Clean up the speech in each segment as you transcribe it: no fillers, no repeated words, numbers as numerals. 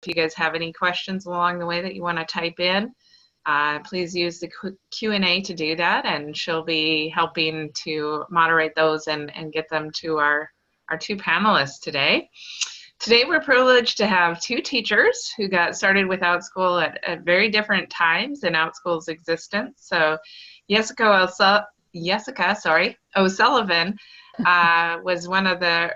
If you guys have any questions along the way that you want to type in, please use the Q&A to do that, and she'll be helping to moderate those and get them to our two panelists today. Today we're privileged to have two teachers who got started with Outschool at very different times in Outschool's existence. So Jessika O'Sullivan was one of the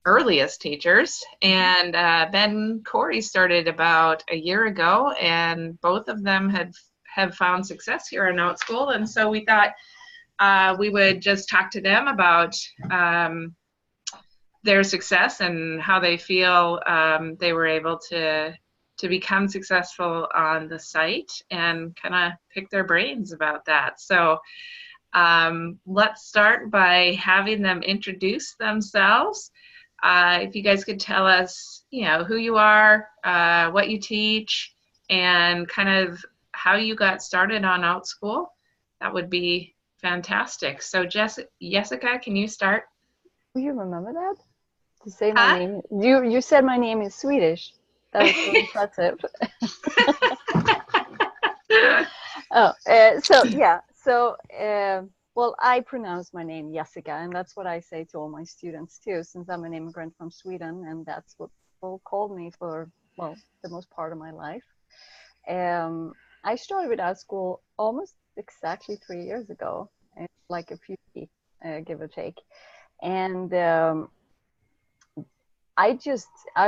earliest teachers, and then Corey started about a year ago, and both of them have found success here in Outschool, and so we thought we would just talk to them about their success and how they feel they were able to become successful on the site, and kind of pick their brains about that. So let's start by having them introduce themselves. If you guys could tell us, who you are, what you teach, and kind of how you got started on Outschool, that would be fantastic. So Jessika, can you start? Do you remember that? To say my name? You said my name is Swedish. That was so impressive. Well, I pronounce my name Jessika, and that's what I say to all my students too, since I'm an immigrant from Sweden, and that's what people called me for, well, the most part of my life. I started with Outschool almost exactly 3 years ago, like a few weeks, give or take. And I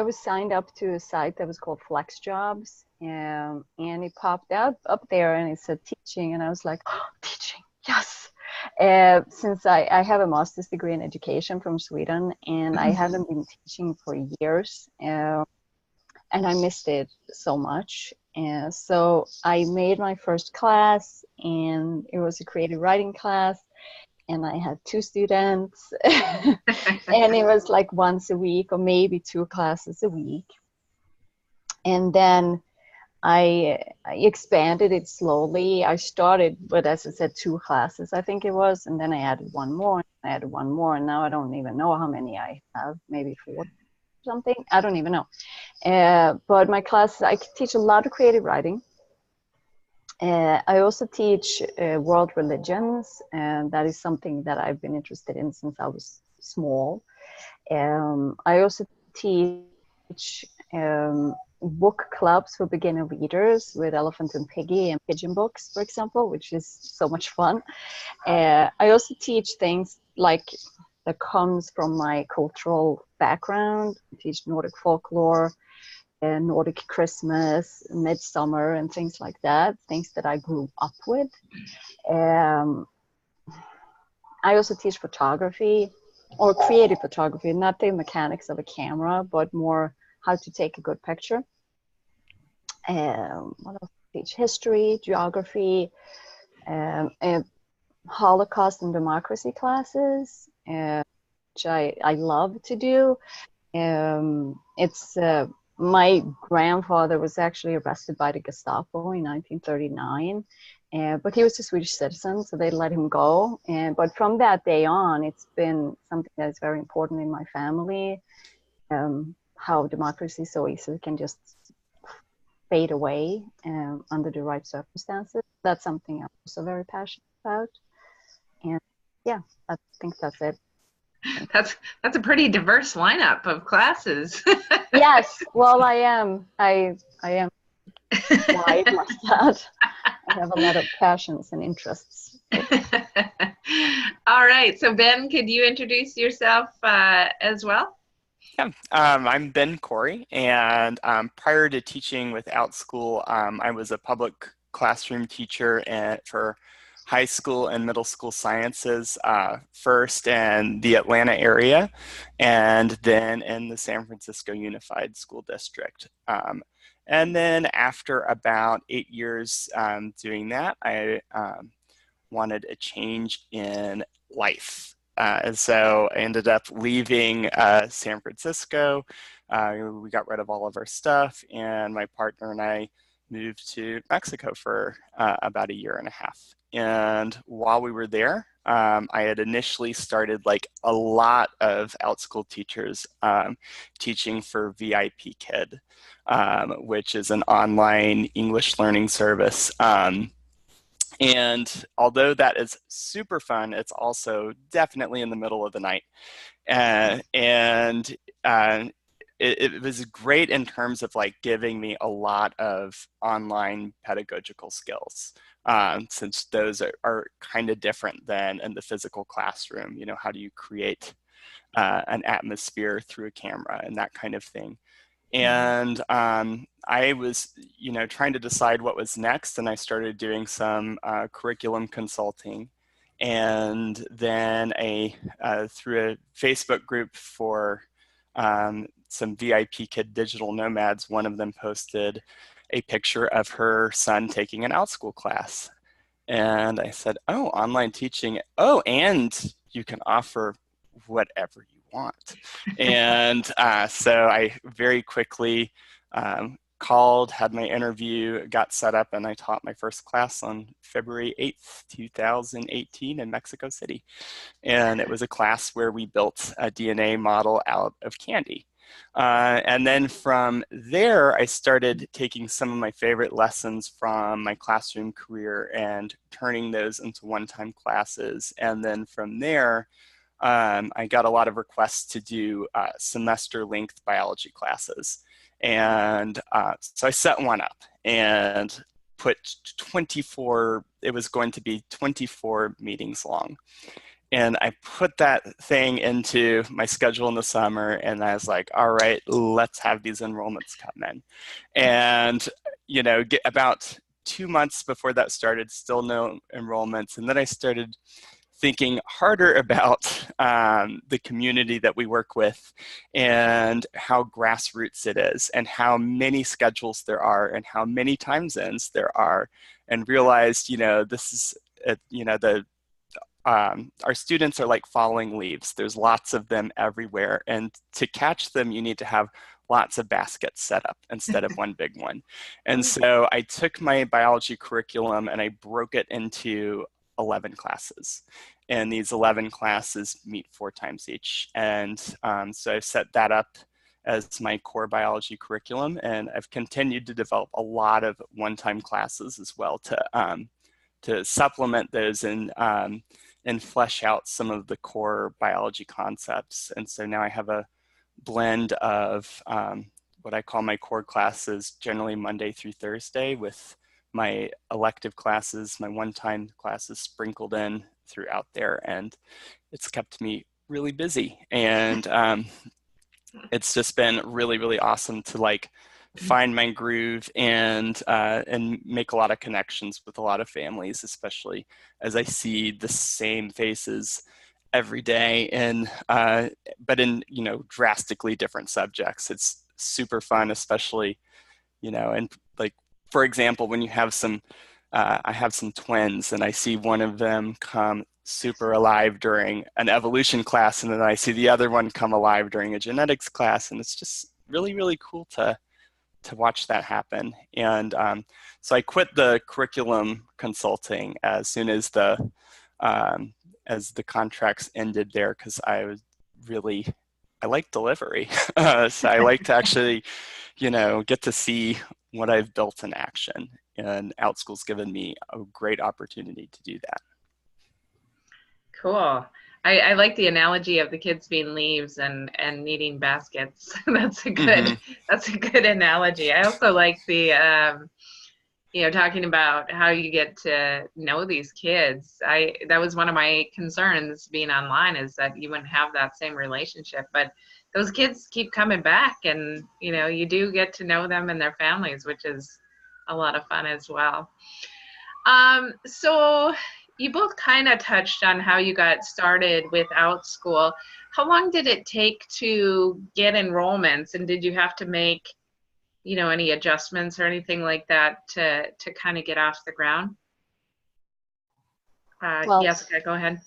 was signed up to a site that was called Flex Jobs, and it popped up there, and it said teaching, and I was like, oh, teaching, yes. Since I have a master's degree in education from Sweden, and I haven't been teaching for years, and I missed it so much. And so I made my first class, and it was a creative writing class, and I had 2 students, and it was like once a week or maybe 2 classes a week. And then I expanded it slowly. I started with, as I said, 2 classes, I think it was, and then I added one more, and now I don't even know how many I have, maybe 4 or something, I don't even know. But my classes, I teach a lot of creative writing. I also teach world religions, and that is something that I've been interested in since I was small. I also teach book clubs for beginner readers with Elephant and Piggy and Pigeon books, for example, which is so much fun. I also teach things like that comes from my cultural background. I teach Nordic folklore, Nordic Christmas, Midsummer, and things like that, things that I grew up with. I also teach photography, or creative photography, not the mechanics of a camera, but more how to take a good picture. What else? I teach history, geography, Holocaust and democracy classes, which I love to do. My grandfather was actually arrested by the Gestapo in 1939, but he was a Swedish citizen, so they let him go. But from that day on, it's been something that is very important in my family, how democracy so easily can just fade away under the right circumstances. That's something I'm also very passionate about. And yeah, I think that's it. That's a pretty diverse lineup of classes. Yes, well, I am wide like that. I have a lot of passions and interests. All right, so Ben, could you introduce yourself as well? Yeah, I'm Ben Corey, and prior to teaching with Outschool, I was a public classroom teacher for high school and middle school sciences, first in the Atlanta area, and then in the San Francisco Unified School District. And then after about 8 years doing that, I wanted a change in life. So I ended up leaving San Francisco. We got rid of all of our stuff, and my partner and I moved to Mexico for about 1.5 years. And while we were there, I had initially started, like a lot of Outschool teachers, teaching for VIP Kid, which is an online English learning service. And although that is super fun, it's also definitely in the middle of the night. And it was great in terms of like giving me a lot of online pedagogical skills, since those are kind of different than in the physical classroom. You know, how do you create an atmosphere through a camera and that kind of thing. And I was, you know, trying to decide what was next, and I started doing some curriculum consulting. And then through a Facebook group for some VIP Kid digital nomads, one of them posted a picture of her son taking an Outschool class. And I said, oh, online teaching. Oh, and you can offer whatever you want. And so I very quickly called, had my interview, got set up, and I taught my first class on February 8th, 2018 in Mexico City. And it was a class where we built a DNA model out of candy. And then from there, I started taking some of my favorite lessons from my classroom career and turning those into one-time classes. And then from there, I got a lot of requests to do semester-length biology classes. And so I set one up and put 24, it was going to be 24 meetings long. And I put that thing into my schedule in the summer, and I was like, all right, let's have these enrollments come in. And, you know, about 2 months before that started, still no enrollments. And then I started thinking harder about the community that we work with and how grassroots it is and how many schedules there are and how many time zones there are, and realized, you know, this is, you know, our students are like falling leaves. There's lots of them everywhere. And to catch them, you need to have lots of baskets set up instead of one big one. And so I took my biology curriculum and I broke it into 11 classes. And these 11 classes meet 4 times each. And so I've set that up as my core biology curriculum. And I've continued to develop a lot of one-time classes as well to supplement those and flesh out some of the core biology concepts. And so now I have a blend of what I call my core classes, generally Monday through Thursday, with my elective classes, my one-time classes sprinkled in throughout there. And it's kept me really busy. And it's just been really, really awesome to like find my groove and make a lot of connections with a lot of families, especially as I see the same faces every day, and but in, you know, drastically different subjects. It's super fun, especially, you know, and like, for example, when you have some, I have some twins and I see one of them come super alive during an evolution class, and then I see the other one come alive during a genetics class, and it's just really, really cool to watch that happen. And so I quit the curriculum consulting as soon as the contracts ended there, because I like delivery. So I like to actually, you know, get to see what I've built in action, and Outschool's given me a great opportunity to do that. Cool. I like the analogy of the kids being leaves and needing baskets. That's a good analogy. I also like the you know, talking about how you get to know these kids. That was one of my concerns being online, is that you wouldn't have that same relationship, but those kids keep coming back, and, you know, you do get to know them and their families, which is a lot of fun as well. So you both kind of touched on how you got started with Outschool. How long did it take to get enrollments, and did you have to make, you know, any adjustments or anything like that to kind of get off the ground? Well, Jessika, go ahead.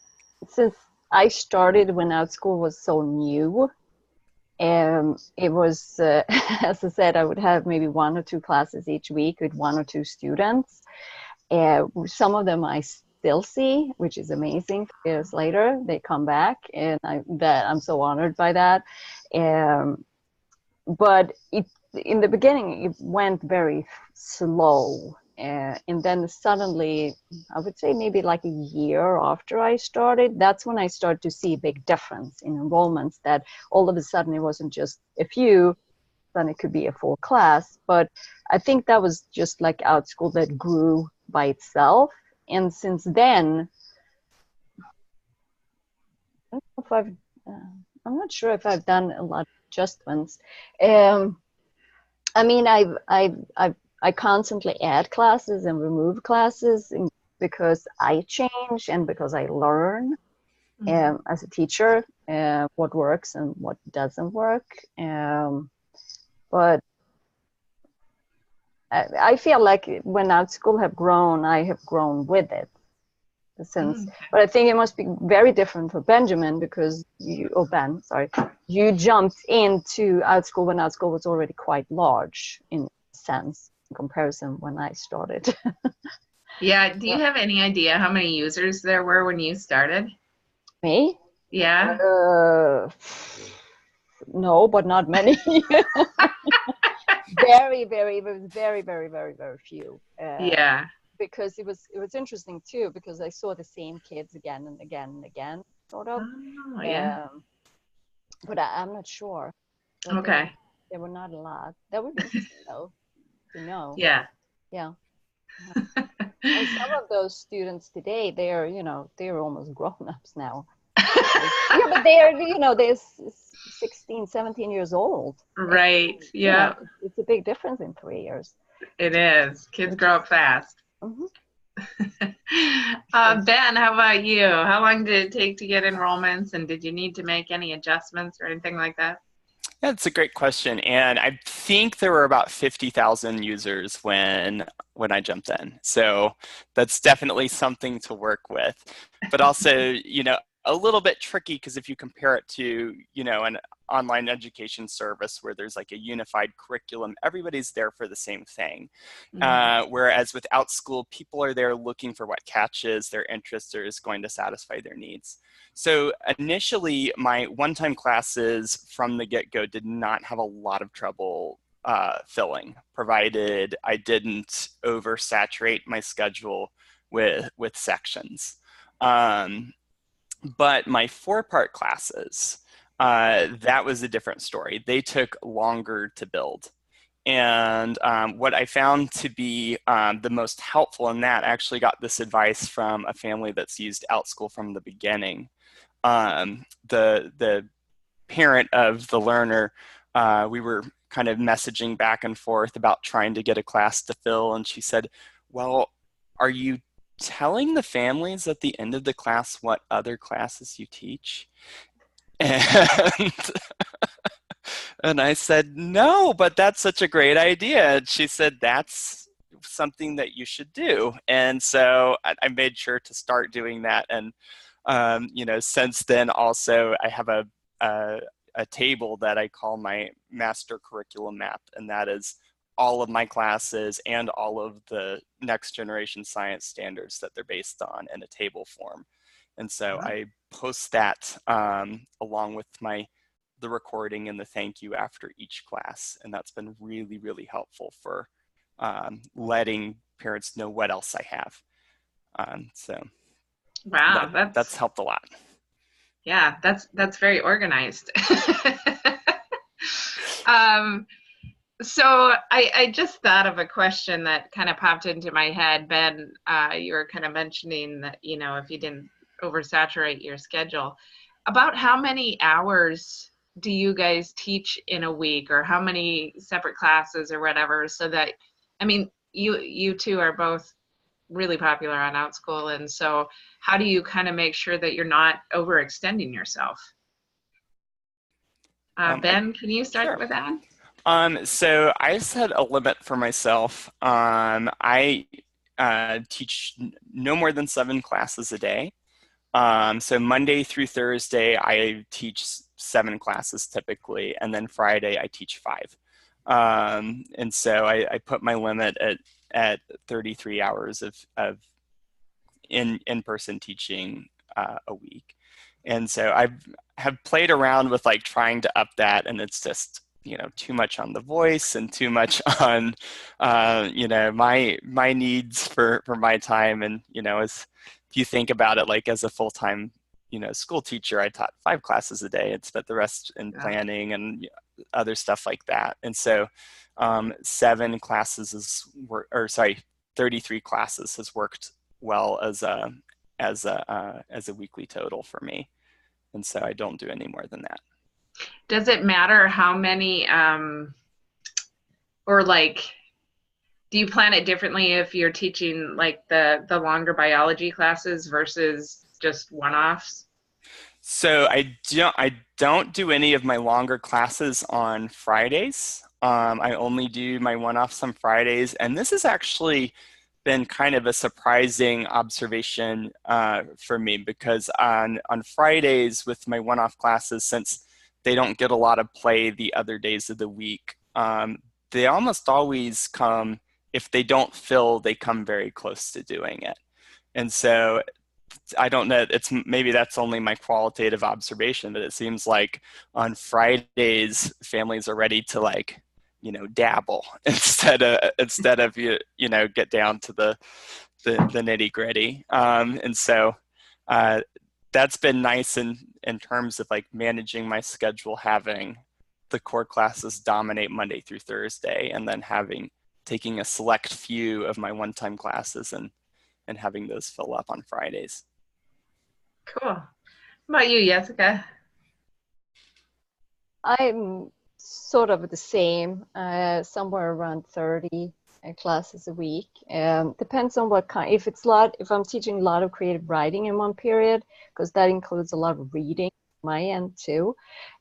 Since I started when Outschool was so new, it was, as I said, I would have maybe 1 or 2 classes each week with 1 or 2 students. Some of them I still see, which is amazing. 3 years later, they come back, and I'm so honored by that. But in the beginning, it went very slow. And then suddenly, I would say maybe like a year after I started, that's when I started to see a big difference in enrollments, that all of a sudden it wasn't just a few, then it could be a full class. But I think that was just like Outschool that grew by itself. And since then, I don't know if I'm not sure if I've done a lot of adjustments. I mean, I constantly add classes and remove classes because I change and because I learn as a teacher what works and what doesn't work. But I feel like when Outschool have grown, I have grown with it. But I think it must be very different for Benjamin because Ben, you jumped into Outschool when Outschool was already quite large in a sense in comparison when I started. Yeah. Do you have any idea how many users there were when you started? Me? Yeah. No, but not many. Very, very, very, very, very, very few. Yeah. Because it was interesting too, because I saw the same kids again and again and again, sort of. Oh, yeah. But I'm not sure. But Okay. there were not a lot. That would be interesting though to know. Yeah. Yeah. And some of those students today, they're almost grown-ups now. Yeah, but they're 16, 17 years old. Right. And, yeah. It's a big difference in 3 years. It is. Kids grow up fast. Mm-hmm. Ben, how about you? How long did it take to get enrollments, and did you need to make any adjustments or anything like that? Yeah, that's a great question. And I think there were about 50,000 users when I jumped in. So that's definitely something to work with. But also, a little bit tricky because if you compare it to, an online education service where there's like a unified curriculum, everybody's there for the same thing. Whereas with Outschool, people are there looking for what catches their interest or is going to satisfy their needs. So initially, my one-time classes from the get-go did not have a lot of trouble filling, provided I didn't oversaturate my schedule with sections. But my 4-part classes, that was a different story. They took longer to build. And what I found to be the most helpful in that, I actually got this advice from a family that's used Outschool from the beginning. The parent of the learner, we were kind of messaging back and forth about trying to get a class to fill. And she said, well, are you telling the families at the end of the class what other classes you teach? And, and I said, no, but that's such a great idea. And she said, that's something that you should do. And so I made sure to start doing that. And, since then also I have a table that I call my master curriculum map. And that is all of my classes and all of the next generation science standards that they're based on in a table form. And so I post that along with the recording and the thank you after each class. And that's been really, really helpful for letting parents know what else I have. Wow, that's helped a lot. Yeah, that's very organized. So I just thought of a question that kind of popped into my head. Ben, you were kind of mentioning that, if you didn't oversaturate your schedule, about how many hours do you guys teach in a week, or how many separate classes or whatever, so that, you two are both really popular on Outschool, and so how do you kind of make sure that you're not overextending yourself? Ben, can you start with that? So I set a limit for myself. I teach no more than 7 classes a day. So Monday through Thursday, I teach 7 classes typically, and then Friday I teach 5. And so I put my limit at 33 hours of in-person teaching a week. And so I have played around with like trying to up that, and it's just, you know, too much on the voice and too much on, you know, my needs for my time. And, you know, as if you think about it, like as a full-time, you know, school teacher, I taught 5 classes a day and spent the rest in planning and other stuff like that. And so 7 classes is, or sorry, 33 classes has worked well as a weekly total for me. And so I don't do any more than that. Does it matter how many, or like, do you plan it differently if you're teaching like the longer biology classes versus just one-offs? So I don't do any of my longer classes on Fridays. I only do my one-offs on Fridays, and this has actually been kind of a surprising observation for me, because on Fridays with my one-off classes, since they don't get a lot of play the other days of the week, they almost always come, if they don't fill, they come very close to doing it. And so I don't know, maybe that's only my qualitative observation, but it seems like on Fridays, families are ready to, like, you know, dabble instead of you know, get down to the nitty gritty. And so that's been nice in terms of like managing my schedule, having the core classes dominate Monday through Thursday, and then taking a select few of my one-time classes and having those fill up on Fridays. Cool. How about you, Jessika? I'm sort of the same, somewhere around 30 classes a week. Depends on what kind. If I'm teaching a lot of creative writing in one period, because that includes a lot of reading on my end too.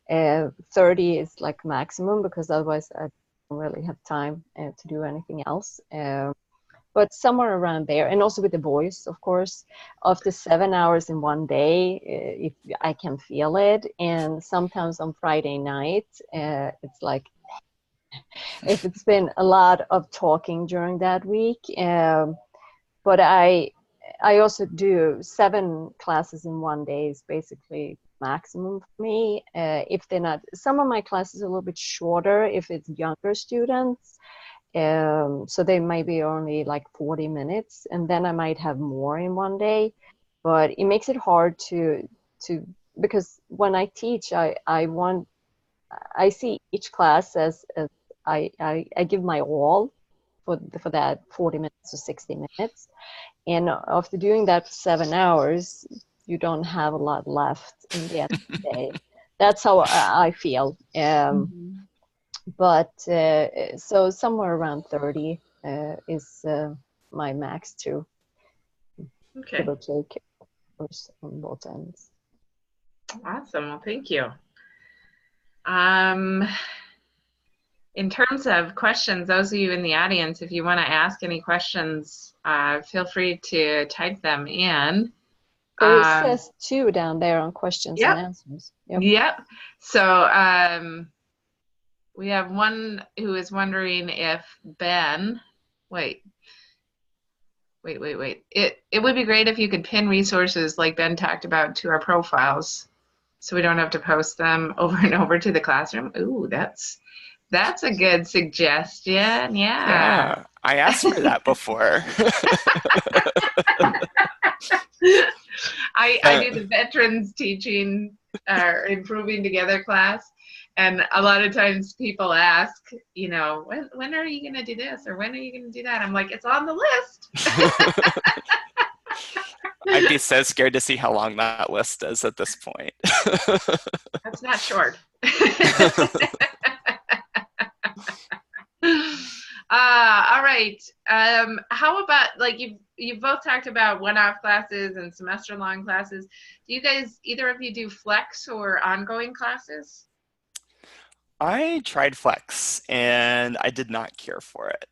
30 is like maximum, because otherwise I don't really have time to do anything else. But somewhere around there, and also with the voice, of course, after 7 hours in one day, if I can feel it. And sometimes on Friday night, it's like, if it's been a lot of talking during that week. But I also do 7 classes in one day is basically maximum for me. If they're not, some of my classes are a little bit shorter if it's younger students. So they might be only like 40 minutes, and then I might have more in one day. But it makes it hard to because when I teach, I see each class as I give my all for that 40 minutes or 60 minutes. And after doing that 7 hours, you don't have a lot left in the end of the day. That's how I feel. But so somewhere around 30 is my max too. Okay. Give or take on both ends. Awesome. Well, thank you. In terms of questions, those of you in the audience, if you want to ask any questions, feel free to type them in. There says 2 down there on questions and answers. Yep. So we have one who is wondering if Ben, wait. It would be great if you could pin resources like Ben talked about to our profiles, so we don't have to post them over and over to the classroom. Ooh, that's a good suggestion. Yeah. I asked for that before. I do the veterans teaching improving together class, and a lot of times people ask, you know, when are you going to do this, or when are you going to do that? I'm like, it's on the list. I'd be so scared to see how long that list is at this point. That's not short. All right. How about, like, you've both talked about one-off classes and semester-long classes. Do you guys, either of you, do flex or ongoing classes? I tried flex and I did not care for it.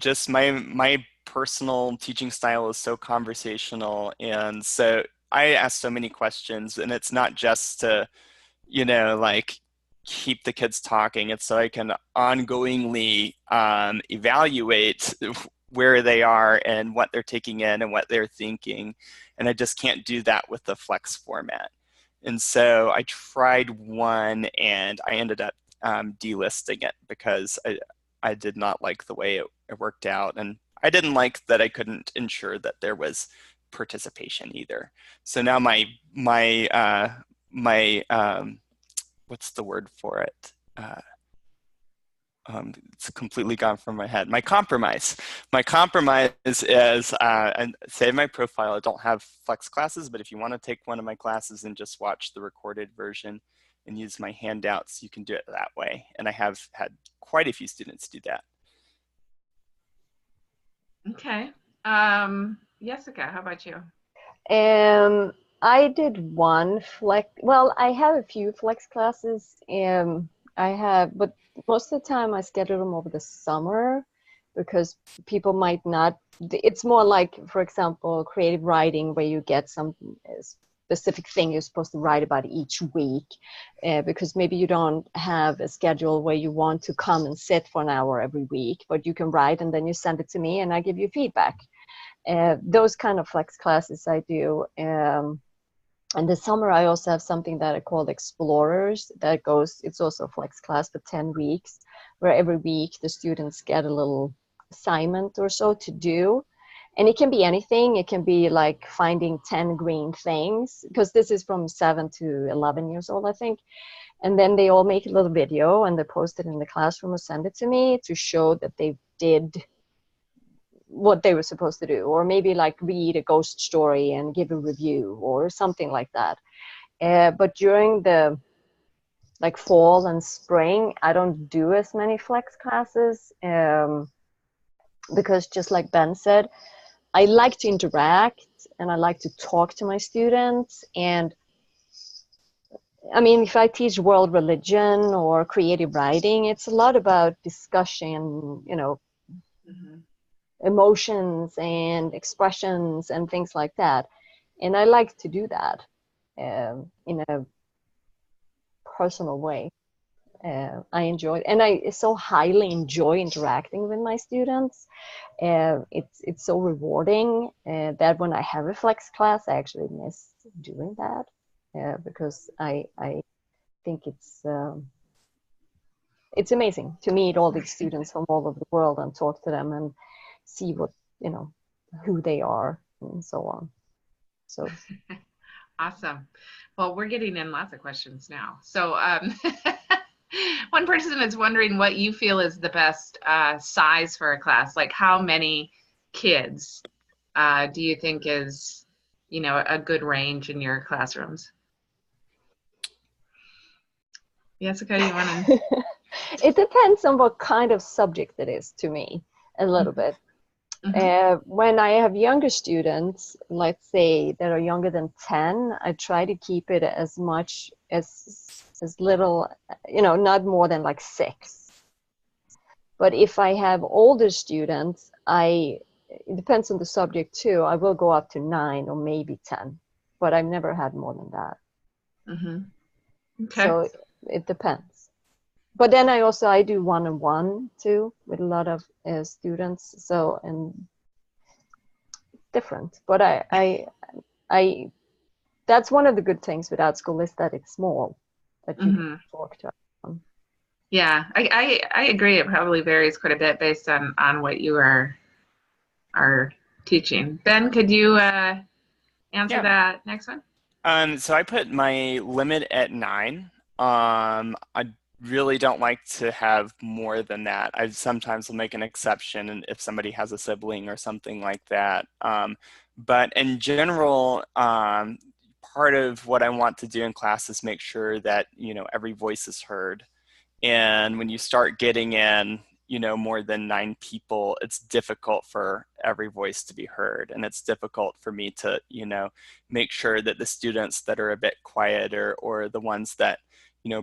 Just my personal teaching style is so conversational, and so I ask so many questions, and it's not just to, you know, like keep the kids talking. It's so I can ongoingly evaluate where they are and what they're taking in and what they're thinking. And I just can't do that with the flex format. And so I tried one and I ended up delisting it because I did not like the way it worked out. And I didn't like that I couldn't ensure that there was participation either. So now my what's the word for it? It's completely gone from my head. My compromise is, and save my profile. I don't have flex classes, but if you want to take one of my classes and just watch the recorded version and use my handouts, you can do it that way. And I have had quite a few students do that. Okay. Jessika, how about you? I did one flex. Well, I have a few flex classes. But most of the time I schedule them over the summer because people might not. It's more like, for example, creative writing, where you get some specific thing you're supposed to write about each week, because maybe you don't have a schedule where you want to come and sit for an hour every week, but you can write and then you send it to me and I give you feedback. Those kind of flex classes I do. And this summer I also have something that I call Explorers it's also a flex class for 10 weeks, where every week the students get a little assignment or so to do. And it can be anything. It can be like finding 10 green things, because this is from 7 to 11 years old, I think. And then they all make a little video and they post it in the classroom or send it to me to show that they did what they were supposed to do, or maybe like read a ghost story and give a review or something like that. But during the like fall and spring, I don't do as many flex classes because, just like Ben said, I like to interact and I like to talk to my students. And I mean, if I teach world religion or creative writing, it's a lot about discussion, Mm-hmm. emotions and expressions and things like that. And I like to do that in a personal way. I enjoy it. And I so highly enjoy interacting with my students. It's so rewarding that when I have a flex class, I actually miss doing that because I think it's amazing to meet all these students from all over the world and talk to them and see what, who they are and so on. So Awesome. Well, we're getting in lots of questions now. So one person is wondering what you feel is the best size for a class. Like, how many kids do you think is, a good range in your classrooms? Jessika, you want to? It depends on what kind of subject it is to me, a little bit. Mm-hmm. When I have younger students, let's say that are younger than 10, I try to keep it as much as little, not more than like 6. But if I have older students, it depends on the subject too. I will go up to 9 or maybe 10, but I've never had more than that. Mm-hmm. Okay. So it depends. But then I do one-on-one too with a lot of students. So, and different. But I that's one of the good things with Outschool is that it's small, that you can talk to them. Yeah, I agree. It probably varies quite a bit based on what you are teaching. Ben, could you answer that next one? So I put my limit at 9. I really don't like to have more than that. I sometimes will make an exception and if somebody has a sibling or something like that. But in general, part of what I want to do in class is make sure that, every voice is heard. And when you start getting in, more than 9 people, it's difficult for every voice to be heard. And it's difficult for me to, make sure that the students that are a bit quieter or the ones that,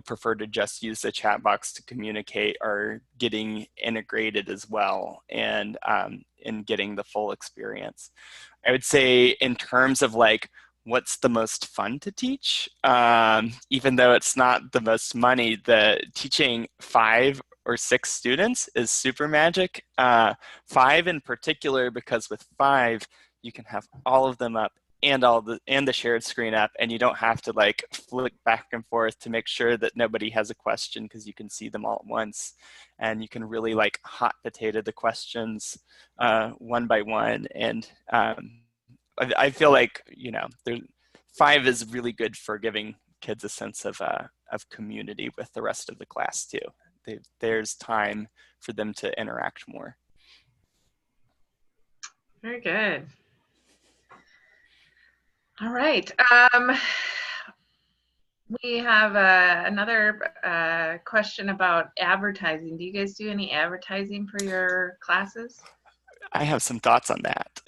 prefer to just use the chat box to communicate are getting integrated as well and getting the full experience. I would say in terms of like, what's the most fun to teach? Even though it's not the most money, the teaching 5 or 6 students is super magic. 5 in particular, because with 5, you can have all of them up and the shared screen up, and you don't have to like flick back and forth to make sure that nobody has a question, because you can see them all at once, and you can really like hot potato the questions one by one. And I feel like, you know, 5 is really good for giving kids a sense of community with the rest of the class too. There's time for them to interact more. Very good. All right. We have another question about advertising. Do you guys do any advertising for your classes? I have some thoughts on that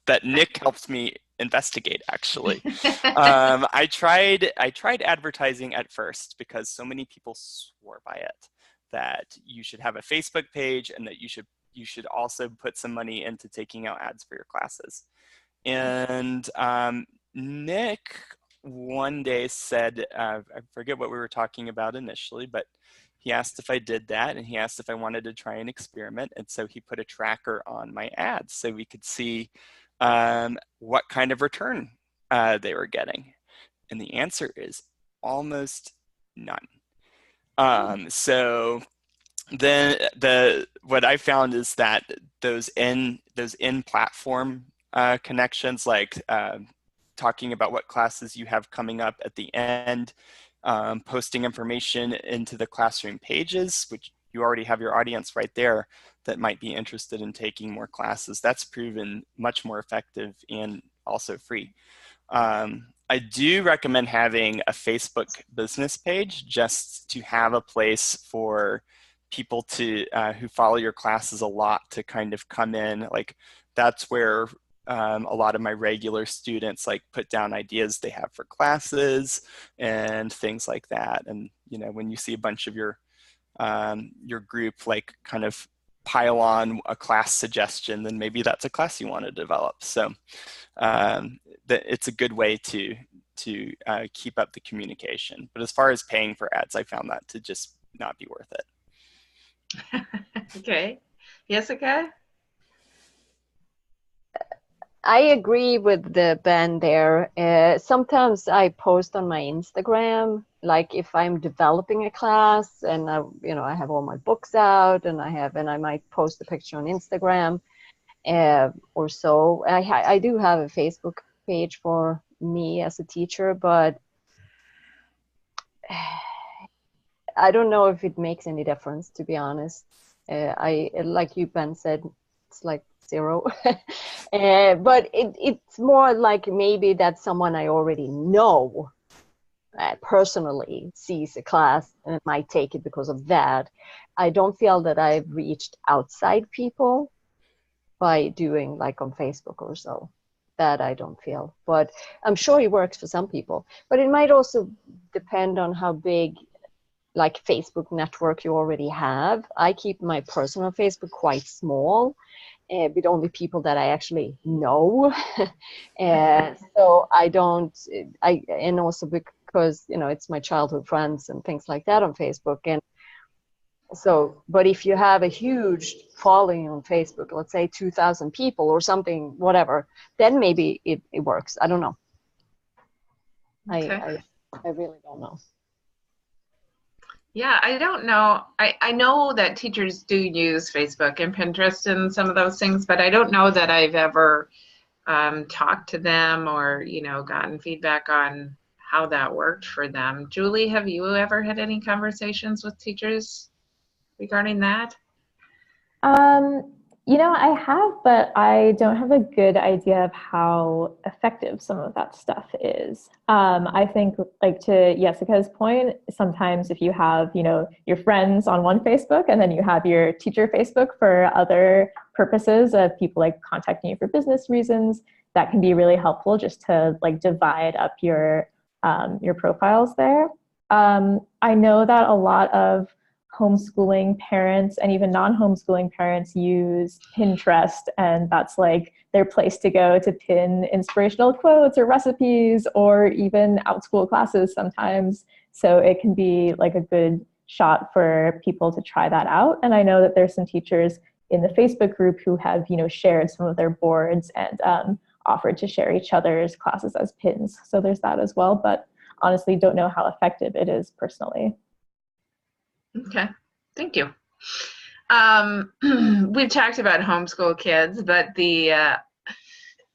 that Nick helped me investigate, actually. I tried advertising at first because so many people swore by it, that you should have a Facebook page and that you should also put some money into taking out ads for your classes. And Nick one day said, I forget what we were talking about initially, but he asked if I did that, and he asked if I wanted to try an experiment. And so he put a tracker on my ads so we could see what kind of return they were getting. And the answer is almost none. So then what I found is that those in-platform connections, like talking about what classes you have coming up at the end, posting information into the classroom pages, which you already have your audience right there that might be interested in taking more classes. That's proven much more effective and also free. I do recommend having a Facebook business page, just to have a place for people to who follow your classes a lot to kind of come in. Like, that's where a lot of my regular students like put down ideas they have for classes and things like that. And, you know, when you see a bunch of your group like kind of pile on a class suggestion, then maybe that's a class you want to develop. So it's a good way to keep up the communication. But as far as paying for ads, I found that to just not be worth it. Okay. Jessika? I agree with the Ben there. Sometimes I post on my Instagram, like if I'm developing a class and I have all my books out and I might post a picture on Instagram or so. I do have a Facebook page for me as a teacher, but I don't know if it makes any difference, to be honest. Like you, Ben, said, it's like 0. But it's more like maybe that someone I already know personally sees a class and might take it because of that. I don't feel that I've reached outside people by doing like on Facebook or so. That I don't feel. But I'm sure it works for some people. But it might also depend on how big like Facebook network you already have. I keep my personal Facebook quite small, with only people that I actually know. So I don't, and also because, it's my childhood friends and things like that on Facebook. And so, but if you have a huge following on Facebook, let's say 2,000 people or something, whatever, then maybe it works. I don't know. Okay. I really don't know. Yeah, I don't know. I know that teachers do use Facebook and Pinterest and some of those things, but I don't know that I've ever talked to them or, gotten feedback on how that worked for them. Julie, have you ever had any conversations with teachers regarding that? I have, but I don't have a good idea of how effective some of that stuff is. I think, like to Jessika's point, sometimes if you have, your friends on one Facebook and then you have your teacher Facebook for other purposes of people like contacting you for business reasons, that can be really helpful just to like divide up your profiles there. I know that a lot of homeschooling parents and even non-homeschooling parents use Pinterest, and that's like their place to go to pin inspirational quotes or recipes or even Outschool classes sometimes. So it can be like a good shot for people to try that out. And I know that there's some teachers in the Facebook group who have, shared some of their boards and offered to share each other's classes as pins. So there's that as well, but honestly don't know how effective it is personally. Okay, thank you. We've talked about homeschool kids, but the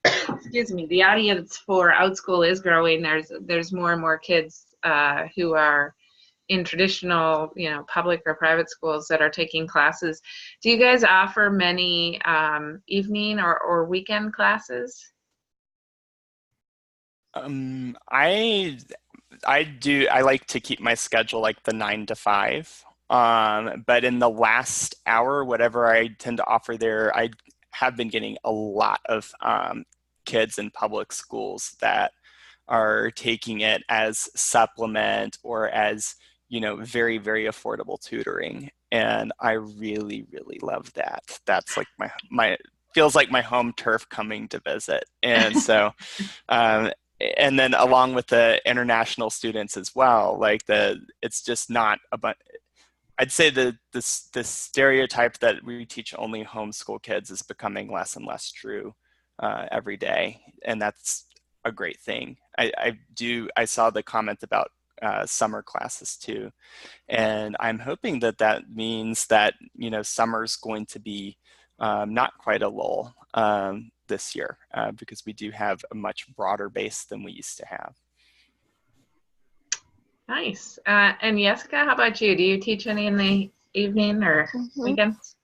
excuse me, the audience for Outschool is growing. There's more and more kids who are in traditional, public or private schools that are taking classes. Do you guys offer many evening or weekend classes? I do. I like to keep my schedule like the 9 to 5. But in the last hour, whatever I tend to offer there, I have been getting a lot of kids in public schools that are taking it as supplement or as, very, very affordable tutoring. And I really, really love that. That's like my feels like my home turf coming to visit. And so, and then along with the international students as well, it's just not I'd say the stereotype that we teach only homeschool kids is becoming less and less true every day, and that's a great thing. I saw the comment about summer classes too, and I'm hoping that means that summer's going to be not quite a lull this year because we do have a much broader base than we used to have. Nice. And Jessika, how about you? Do you teach any in the evening or weekends?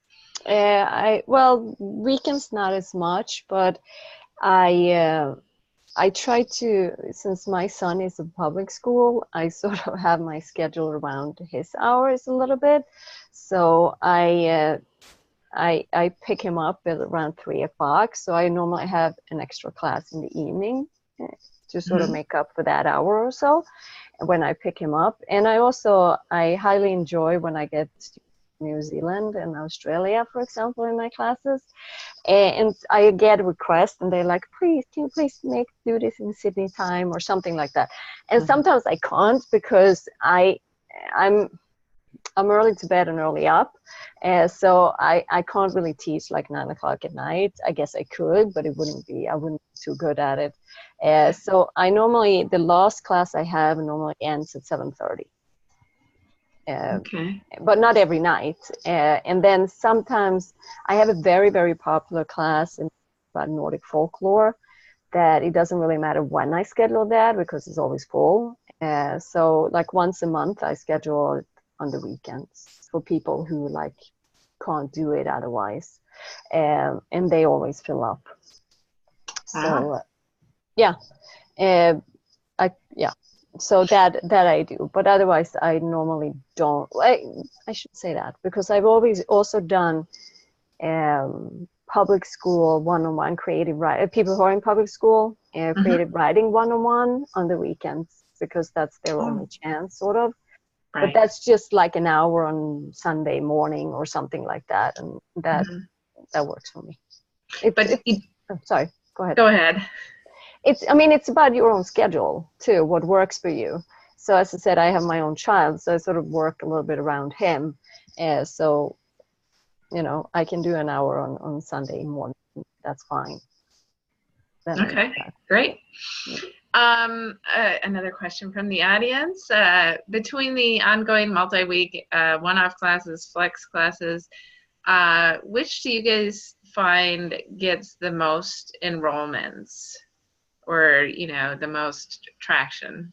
Well, weekends not as much, but I try to, since my son is in public school, I sort of have my schedule around his hours a little bit. So I pick him up at around 3 o'clock. So I normally have an extra class in the evening to sort of make up for that hour or so when I pick him up. And I highly enjoy when I get to New Zealand and Australia, for example, in my classes. And I get requests and they're like, please, can you please do this in Sydney time or something like that. And sometimes I can't because I'm early to bed and early up. So I can't really teach like 9 o'clock at night. I guess I could, but I wouldn't be too good at it. So the last class I have normally ends at 7:30. Okay. But not every night. And then sometimes I have a very, very popular class about Nordic folklore that it doesn't really matter when I schedule that because it's always full. So like once a month I schedule it on the weekends for people who can't do it otherwise. And they always fill up. So so that I do, but otherwise I normally don't. I should say that because I've always also done public school one-on-one creative writing. People who are in public school creative writing one-on-one on the weekends because that's their only chance, sort of. Right. But that's just like an hour on Sunday morning or something like that, and that works for me. Sorry, go ahead. Go ahead. It's about your own schedule too, what works for you. So as I said, I have my own child, so I sort of work a little bit around him. So, I can do an hour on Sunday morning. That's fine. Okay, great. Another question from the audience. Between the ongoing multi-week one-off classes, flex classes, which do you guys find gets the most enrollments? Or the most traction?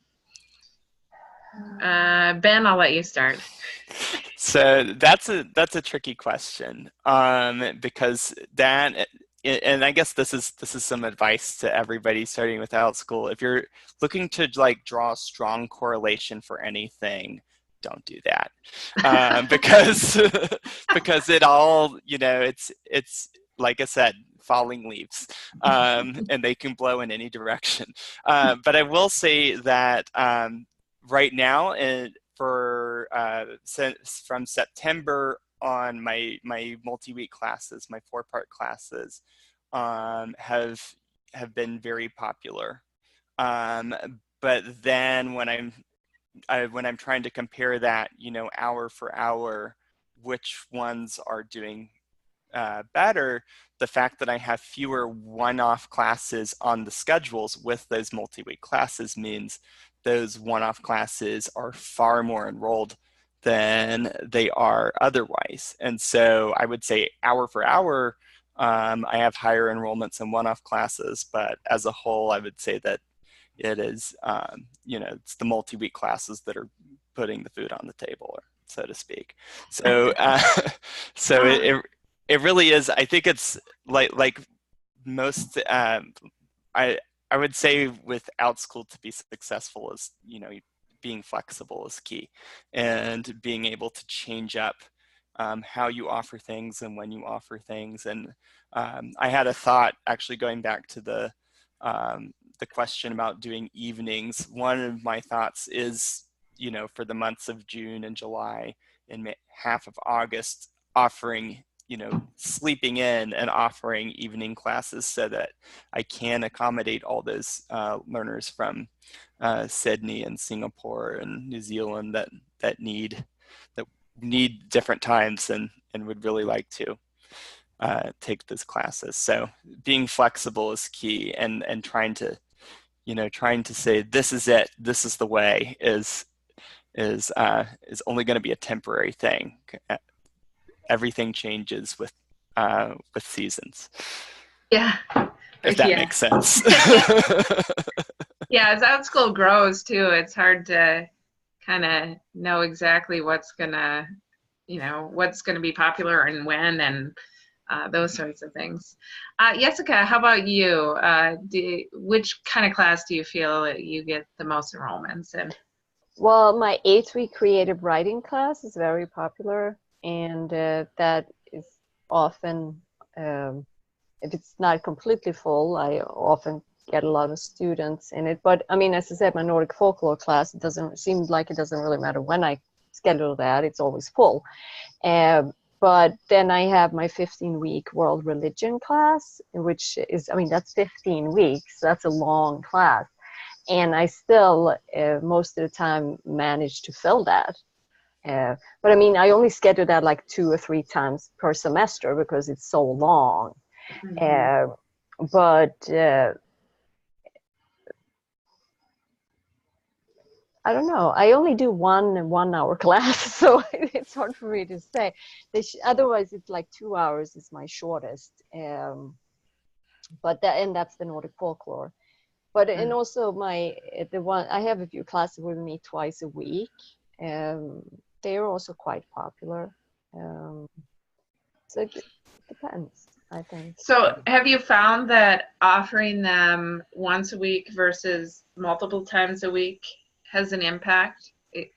Ben, I'll let you start. So that's a tricky question because and I guess this is some advice to everybody starting with Outschool. If you're looking to draw a strong correlation for anything, don't do that because it all it's like I said, falling leaves, and they can blow in any direction. But I will say that right now, from September on, my multi-week classes, my 4-part classes, have been very popular. But then when when I'm trying to compare that, you know, hour for hour, which ones are doing better, the fact that I have fewer one-off classes on the schedules with those multi-week classes means those one-off classes are far more enrolled than they are otherwise. And so I would say hour for hour, I have higher enrollments in one-off classes, but as a whole, I would say that it is, you know, it's the multi-week classes that are putting the food on the table, so to speak. So, so it really is. I think it's like most. I would say with Outschool, to be successful is, you know, being flexible is key, and being able to change up how you offer things and when you offer things. And I had a thought actually going back to the question about doing evenings. One of my thoughts is, you know, for the months of June and July and half of August, offering, you know, sleeping in and offering evening classes so that I can accommodate all those learners from Sydney and Singapore and New Zealand that need different times and would really like to take those classes. So being flexible is key, and trying to, you know, trying to say this is it, this is the way is only going to be a temporary thing. Everything changes with seasons. Yeah. If that makes sense. Yeah, as Outschool grows too, it's hard to kind of know exactly what's gonna be popular and when, and those sorts of things. Jessika, how about you? Which kind of class do you feel you get the most enrollments in? Well, my 8-week creative writing class is very popular, and that is often, if it's not completely full, I often get a lot of students in it. But I mean, as I said, my Nordic folklore class, it doesn't really matter when I schedule that, it's always full. But then I have my 15-week world religion class, which is, I mean, that's 15 weeks. That's a long class. And I still, most of the time, manage to fill that. But I mean, I only schedule that like 2 or 3 times per semester because it's so long. Mm-hmm. I don't know. I only do one hour class, so it's hard for me to say. Otherwise, it's like 2 hours is my shortest. But that's the Nordic folklore. But and also the one I have a few classes with me twice a week. They are also quite popular. So it depends, I think. So have you found that offering them once a week versus multiple times a week has an impact?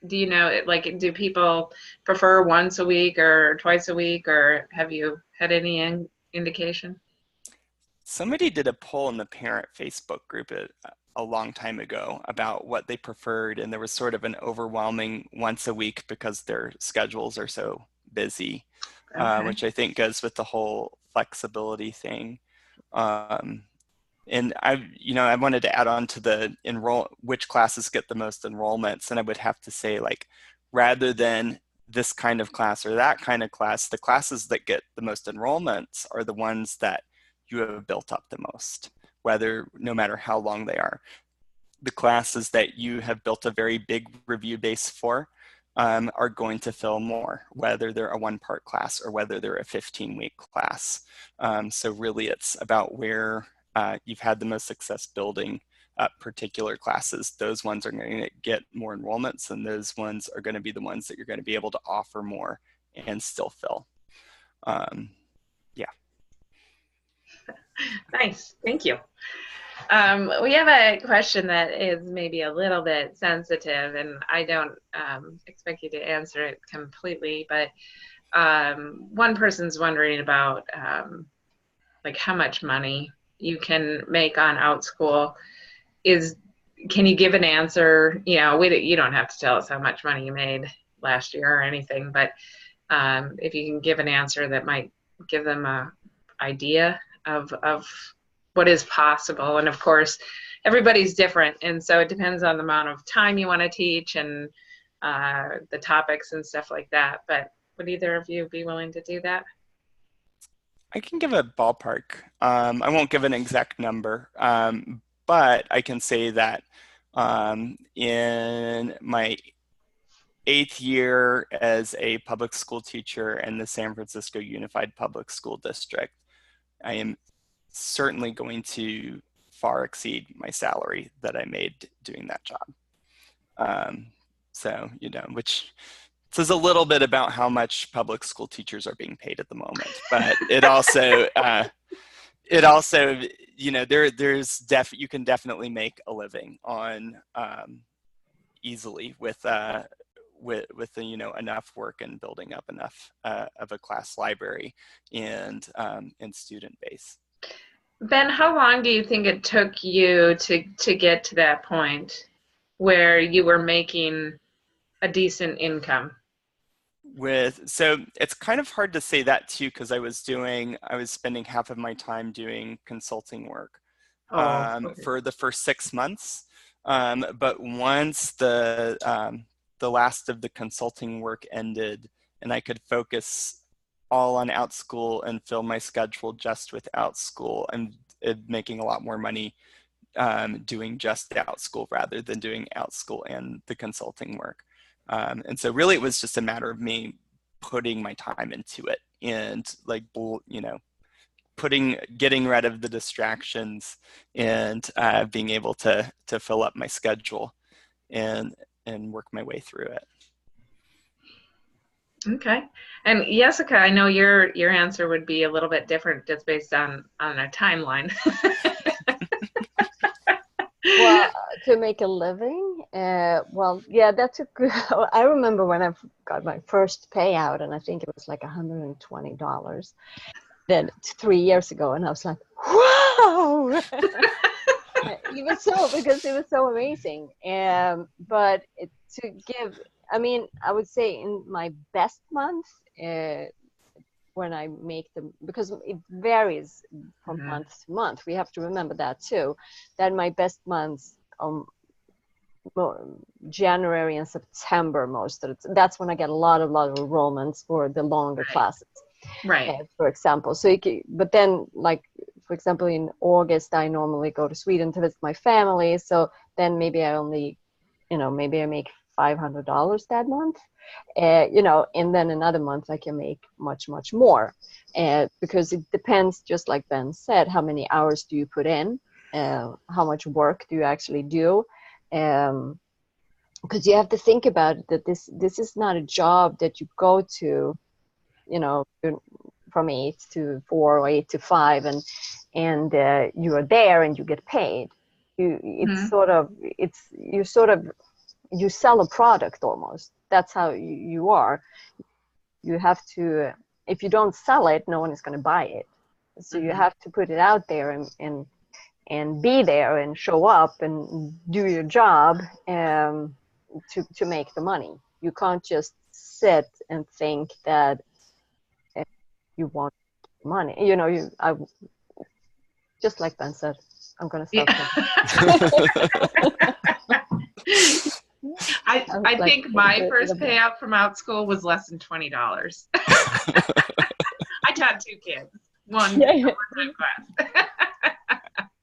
Do you know, like, do people prefer once a week or twice a week, or have you had any indication? Somebody did a poll in the parent Facebook group a long time ago about what they preferred, and there was sort of an overwhelming once a week because their schedules are so busy, which I think goes with the whole flexibility thing. And I wanted to add on to the which classes get the most enrollments, and I would have to say, like, rather than this kind of class or that kind of class, the classes that get the most enrollments are the ones that you have built up the most, no matter how long they are. The classes that you have built a very big review base for are going to fill more, whether they're a 1-part class or whether they're a 15-week class. So really it's about where you've had the most success building up particular classes. Those ones are going to get more enrollments, and those ones are going to be the ones that you're going to be able to offer more and still fill. Yeah. Nice, thank you. We have a question that is maybe a little bit sensitive, and I don't expect you to answer it completely, but one person's wondering about like how much money you can make on Outschool. Can you give an answer? You know, you don't have to tell us how much money you made last year or anything, but if you can give an answer that might give them an idea of what is possible. And of course, everybody's different, and so it depends on the amount of time you want to teach and the topics and stuff like that. But would either of you be willing to do that? I can give a ballpark. I won't give an exact number, but I can say that in my 8th year as a public school teacher in the San Francisco Unified Public School District, I am certainly going to far exceed my salary that I made doing that job. So, you know, which says a little bit about how much public school teachers are being paid at the moment, but it also, you know, you can definitely make a living on easily with you know, enough work and building up enough of a class library and student base. Ben, how long do you think it took you to get to that point where you were making a decent income? So it's kind of hard to say that too, because I was spending half of my time doing consulting work Okay. for the first 6 months. But once the last of the consulting work ended and I could focus all on Outschool and fill my schedule just with Outschool, and making a lot more money doing just Outschool rather than doing Outschool and the consulting work. And so really it was just a matter of me putting my time into it and, like, you know, getting rid of the distractions and being able to fill up my schedule and work my way through it. Okay. And Jessika, I know your answer would be a little bit different just based on a timeline. Well, to make a living, well, yeah, that's a good. I remember when I got my first payout, and I think it was like $120. Then 3 years ago, and I was like, wow! Even so, because it was so amazing. But to give, I mean, I would say in my best month, when I make them, because it varies from month to month. We have to remember that too. That my best months, January and September, most of it. That's when I get a lot of enrollments for the longer classes. Right. For example, so but then, like, for example, in August, I normally go to Sweden to visit my family. So then maybe I only, you know, maybe I make $500 that month. You know, and then another month I can make much more, because it depends, just like Ben said, how many hours do you put in, how much work do you actually do, because you have to think about it, that this is not a job that you go to, you know, from 8 to 4 or 8 to 5, and you are there and you get paid. You sell a product almost. That's how you are. You have to, if you don't sell it, no one is going to buy it. So you have to put it out there and be there and show up and do your job to make the money. You can't just sit and think that you want money. You know, just like Ben said, I'm going to stop. I think my first payout from Outschool was less than $20. I taught 2 kids, one one-time class.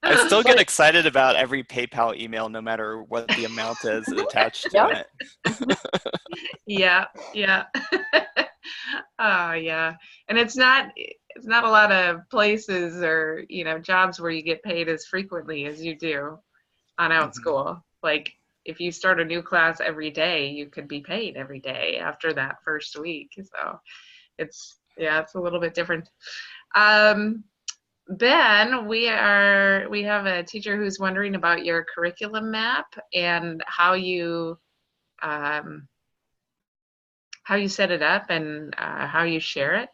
I still get excited about every PayPal email, no matter what the amount is attached to it. Yeah. Oh, yeah. And it's not a lot of places or, you know, jobs where you get paid as frequently as you do on Outschool. Like, if you start a new class every day, you could be paid every day after that first week. So it's a little bit different. Ben, we have a teacher who's wondering about your curriculum map and how you set it up and how you share it.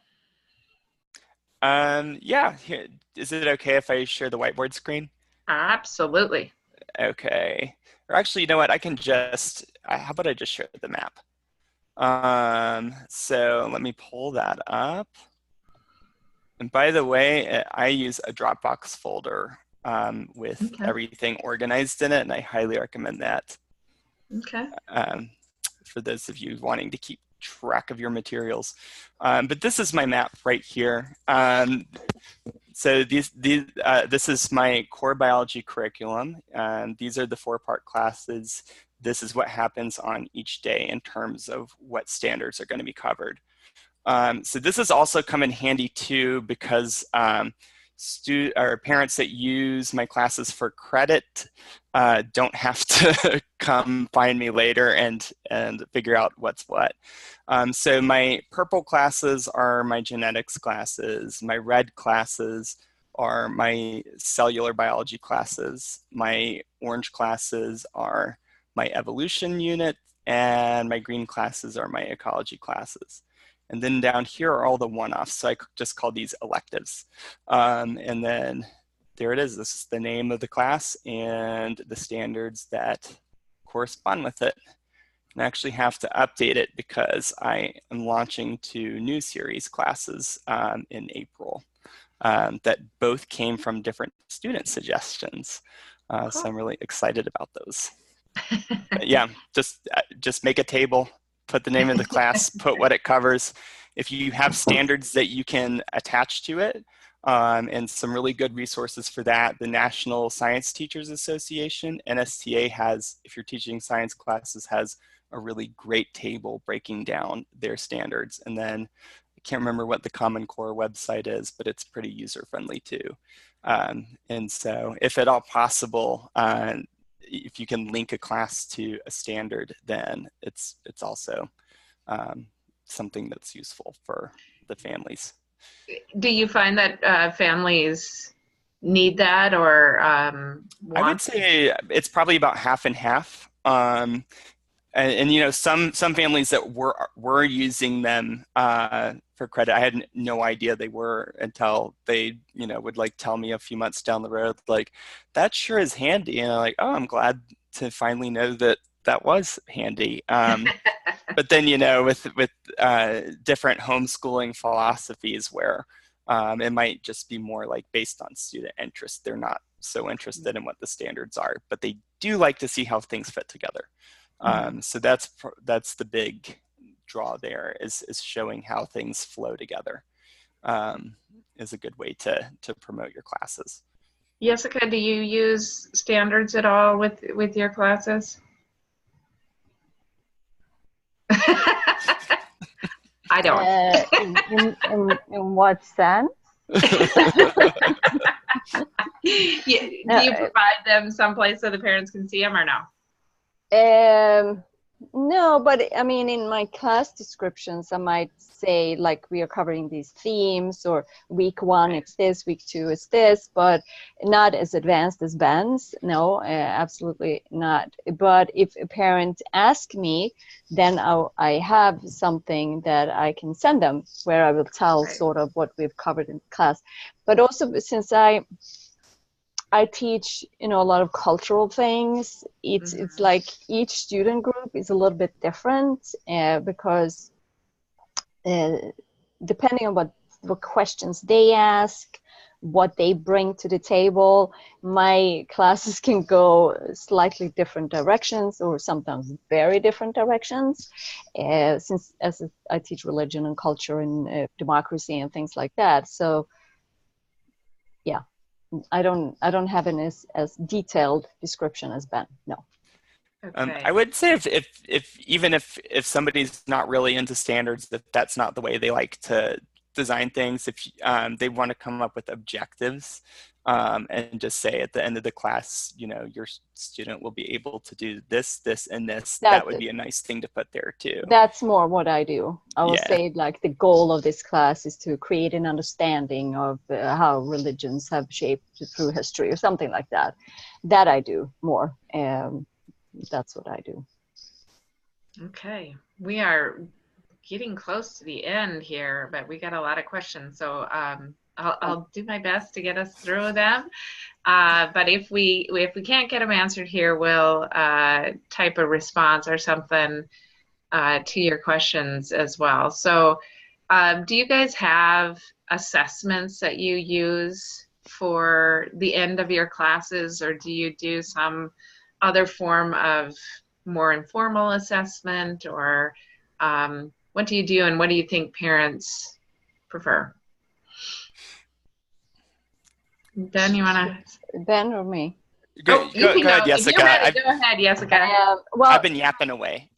Yeah. Here, is it okay if I share the whiteboard screen? Absolutely. Okay. Or actually, you know what? I can how about I just share the map? So let me pull that up. And by the way, I use a Dropbox folder with Okay. everything organized in it, and I highly recommend that. Okay. For those of you wanting to keep track of your materials. But this is my map right here. So this is my core biology curriculum. These are the 4-part classes. This is what happens on each day in terms of what standards are going to be covered. So this has also come in handy too, because parents that use my classes for credit don't have to come find me later and figure out what's what. So my purple classes are my genetics classes. My red classes are my cellular biology classes. My orange classes are my evolution unit, and my green classes are my ecology classes. And then down here are all the one-offs. So I just call these electives. And then there it is. This is the name of the class and the standards that correspond with it. And I actually have to update it because I am launching 2 new series classes in April that both came from different student suggestions. Cool. So I'm really excited about those. But yeah, just make a table, put the name of the class, put what it covers. If you have standards that you can attach to it, and some really good resources for that, the National Science Teachers Association, NSTA, has, if you're teaching science classes, has a really great table breaking down their standards. And then I can't remember what the Common Core website is, but it's pretty user-friendly too. And so if at all possible, if you can link a class to a standard, then it's also something that's useful for the families. Do you find that families need that, or want? I would say it's probably about half and half. And you know, some families that were using them for credit, I had no idea they were until they, you know, would like tell me a few months down the road, like, that sure is handy. And I'm like, oh, I'm glad to finally know that that was handy. But then, you know, with different homeschooling philosophies where it might just be more like based on student interest. They're not so interested in what the standards are, but they do like to see how things fit together. So that's the big draw there, is showing how things flow together. Is a good way to promote your classes. Jessika, do you use standards at all with your classes? I don't. In what sense? Do you provide them someplace so the parents can see them, or no? No, but I mean, in my class descriptions, I might say, like, we are covering these themes, or week 1 it's this, week 2 it's this, but not as advanced as Ben's. No, absolutely not. But if a parent asks me, then I have something that I can send them where I will tell sort of what we've covered in class. But also, since I teach, you know, a lot of cultural things. It's like each student group is a little bit different because depending on what questions they ask, what they bring to the table, my classes can go slightly different directions, or sometimes very different directions. Since as I teach religion and culture and democracy and things like that, so yeah. I don't have an as detailed description as Ben. No. Okay. I would say if even if somebody's not really into standards, that's not the way they like to design things. If they want to come up with objectives and just say at the end of the class, you know, your student will be able to do this, this, and this. That would be a nice thing to put there too. That's more what I do. I will say, like, the goal of this class is to create an understanding of how religions have shaped through history, or something like that. That I do more. That's what I do. Okay. We are getting close to the end here, but we got a lot of questions. So I'll do my best to get us through them. But if we can't get them answered here, we'll type a response or something to your questions as well. So do you guys have assessments that you use for the end of your classes, or do you do some other form of more informal assessment, or what do you do, and what do you think parents prefer? Ben, you want to? Ben or me? Go ahead, Jessika. Go ahead, Jessika. Well, I've been yapping away.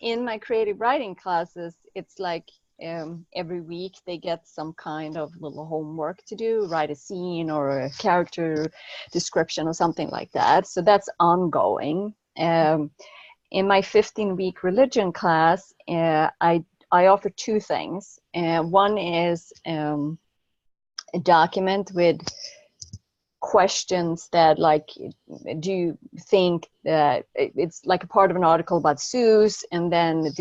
In my creative writing classes, it's like every week they get some kind of little homework to do, write a scene or a character description or something like that. So that's ongoing. In my 15-week religion class, I offer two things. One is a document with questions that, like, do you think that it's like a part of an article about Zeus, and then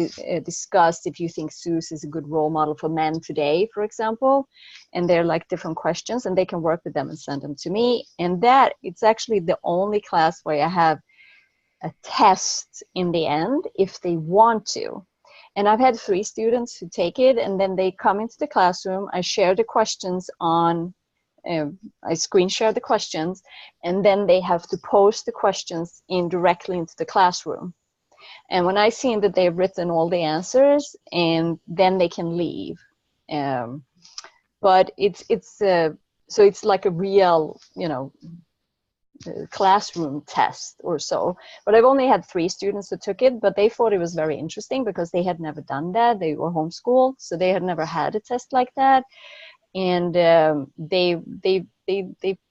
discuss if you think Zeus is a good role model for men today, for example. And they're like different questions, and they can work with them and send them to me. And that it's actually the only class where I have a test in the end if they want to. And I've had 3 students who take it, and then they come into the classroom. I share the questions on I screen share the questions, and then they have to post the questions directly into the classroom. And when I see that they've written all the answers, and then they can leave. But so it's like a real, classroom test or so. But I've only had 3 students who took it, but they thought it was very interesting because they had never done that. They were homeschooled, so they had never had a test like that. And they